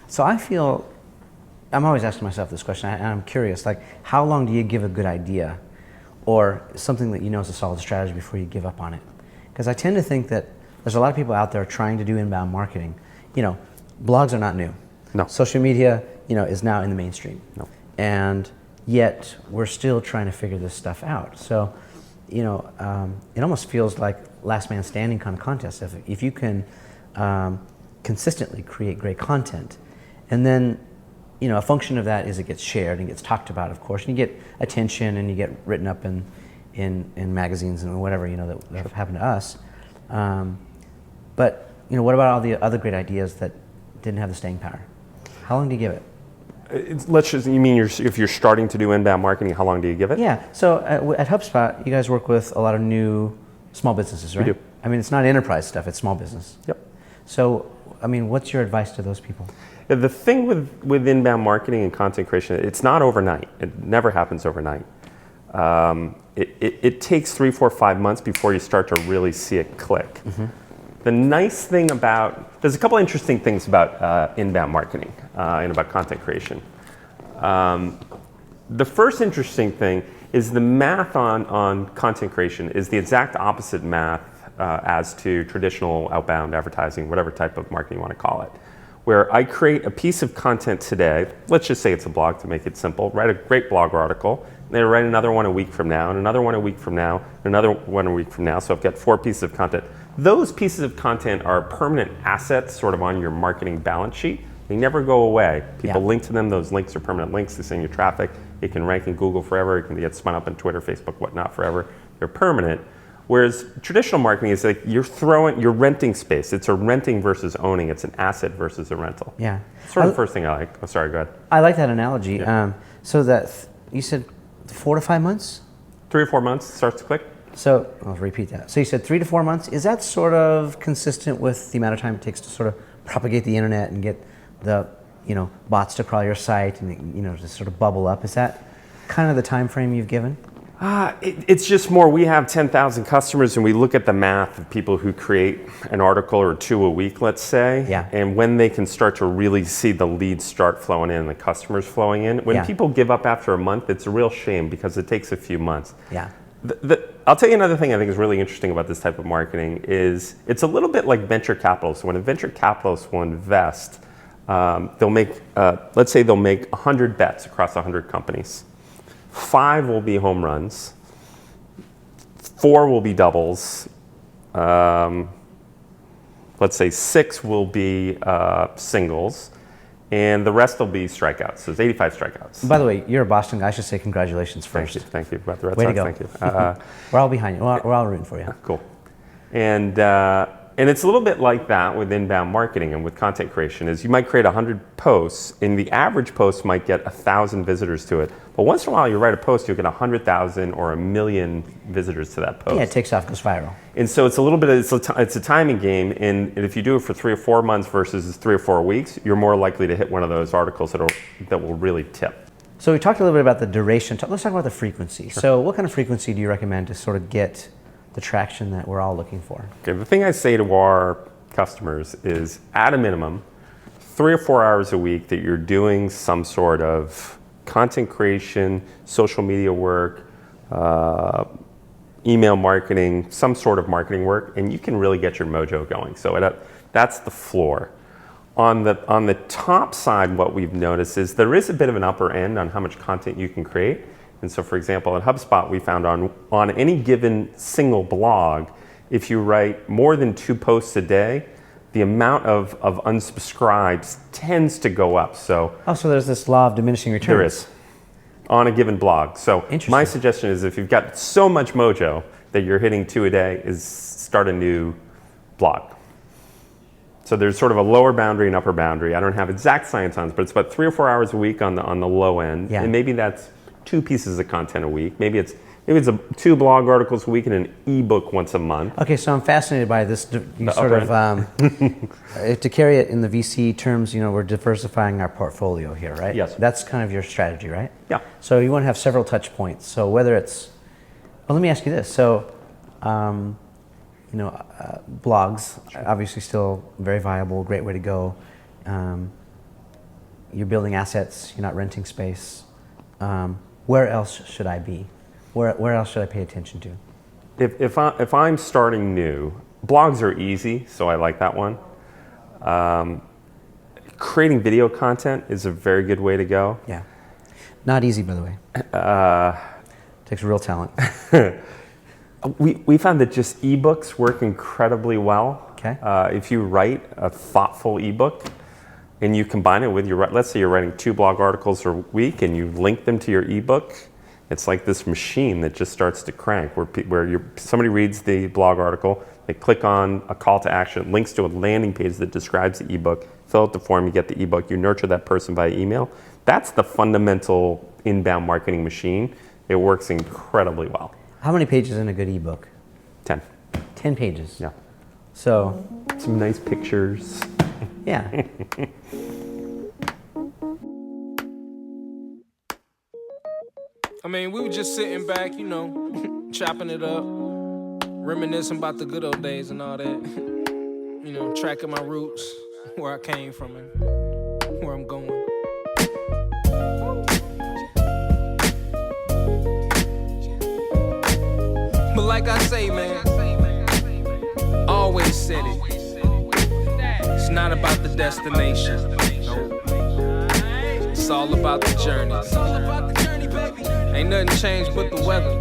So I'm always asking myself this question, and I'm curious, like, how long do you give a good idea or something that you know is a solid strategy before you give up on it? Because I tend to think that there's a lot of people out there trying to do inbound marketing. Blogs are not new. No. Social media, is now in the mainstream. No. And yet we're still trying to figure this stuff out. So, it almost feels like last man standing kind of contest. If you can consistently create great content, and then, a function of that is it gets shared and gets talked about, of course, and you get attention and you get written up in magazines and whatever, that have happened to us. But, what about all the other great ideas that didn't have the staying power? How long do you give it? You mean if you're starting to do inbound marketing, how long do you give it? Yeah. So at HubSpot, you guys work with a lot of new small businesses, right? We do. I mean, it's not enterprise stuff; it's small business. Yep. So, what's your advice to those people? The thing with inbound marketing and content creation, it's not overnight. It never happens overnight. It takes 3, 4, 5 months before you start to really see it click. Mm-hmm. The nice thing there's a couple interesting things about inbound marketing and about content creation. The first interesting thing is the math on content creation is the exact opposite math as to traditional outbound advertising, whatever type of marketing you want to call it. Where I create a piece of content today, let's just say it's a blog to make it simple, write a great blog article, and then write another one a week from now, and another one a week from now, and another one a week from now, so I've got 4 pieces of content. Those pieces of content are permanent assets sort of on your marketing balance sheet. They never go away. People link to them, those links are permanent links, they send you traffic, it can rank in Google forever, it can get spun up in Twitter, Facebook, whatnot forever, they're permanent. Whereas traditional marketing is like you're renting space. It's a renting versus owning. It's an asset versus a rental. Yeah. Sort of the first thing I like. Oh, sorry, go ahead. I like that analogy. Yeah. So that you said 4 to 5 months? 3 or 4 months starts to click. So I'll repeat that. So you said 3 to 4 months. Is that sort of consistent with the amount of time it takes to sort of propagate the internet and get the bots to crawl your site and to sort of bubble up? Is that kind of the time frame you've given? It's just more, we have 10,000 customers and we look at the math of people who create an article or 2 a week, let's say, and when they can start to really see the leads start flowing in, the customers flowing in. When people give up after a month, it's a real shame because it takes a few months. Yeah. I'll tell you another thing I think is really interesting about this type of marketing is it's a little bit like venture capitalists. When a venture capitalist will invest, they'll make, let's say they'll make 100 bets across 100 companies. 5 will be home runs, 4 will be doubles, let's say 6 will be singles, and the rest will be strikeouts. So there's 85 strikeouts. By the way, you're a Boston guy. I should say congratulations first. Thank you. About the Red Way Sox. to go. Thank you. We're all behind you. We're all rooting for you. Cool. And it's a little bit like that with inbound marketing and with content creation is you might create 100 posts and the average post might get 1,000 visitors to it. But once in a while you write a post, you'll get 100,000 or 1 million visitors to that post. Yeah, it takes off, goes viral. And so it's a little bit, it's a timing game. And if you do it for 3 or 4 months versus 3 or 4 weeks, you're more likely to hit one of those articles that will really tip. So we talked a little bit about the duration. Let's talk about the frequency. Sure. So what kind of frequency do you recommend to sort of get the traction that we're all looking for? Okay, the thing I say to our customers is at a minimum 3 or 4 hours a week that you're doing some sort of content creation, social media work, email marketing, some sort of marketing work, and you can really get your mojo going. So that's the floor. On the top side, what we've noticed is there is a bit of an upper end on how much content you can create. And so, for example, at HubSpot, we found on any given single blog, if you write more than 2 posts a day, the amount of unsubscribes tends to go up. So there's this law of diminishing returns. There is, on a given blog. So my suggestion is if you've got so much mojo that you're hitting 2 a day, is start a new blog. So there's sort of a lower boundary and upper boundary. I don't have exact science on this, but it's about 3 or 4 hours a week on the low end. Yeah. And maybe that's 2 pieces of content a week. Maybe it's 2 blog articles a week and an ebook once a month. Okay, so I'm fascinated by this. You sort of to carry it in the VC terms. We're diversifying our portfolio here, right? Yes. That's kind of your strategy, right? Yeah. So you want to have several touch points. So whether it's, let me ask you this. So, blogs obviously still very viable, great way to go. you're building assets, you're not renting space. Where else should I be? Where else should I pay attention to? If I'm starting new, blogs are easy, so I like that one. Creating video content is a very good way to go. Yeah. Not easy, by the way. Takes real talent. We found that just ebooks work incredibly well. Okay. If you write a thoughtful ebook and you combine it with let's say you're writing 2 blog articles a week and you link them to your ebook, it's like this machine that just starts to crank where somebody reads the blog article, they click on a call to action, links to a landing page that describes the ebook, fill out the form, you get the ebook, you nurture that person via email. That's the fundamental inbound marketing machine. It works incredibly well. How many pages in a good ebook? 10. 10 pages. Yeah. So, some nice pictures. yeah. I mean, we were just sitting back, you know, chopping it up, reminiscing about the good old days and all that. You know, tracking my roots, where I came from and where I'm going. But like I say, man, always said it. It's not about the destination. It's all about the journey. Ain't nothing changed but the weather.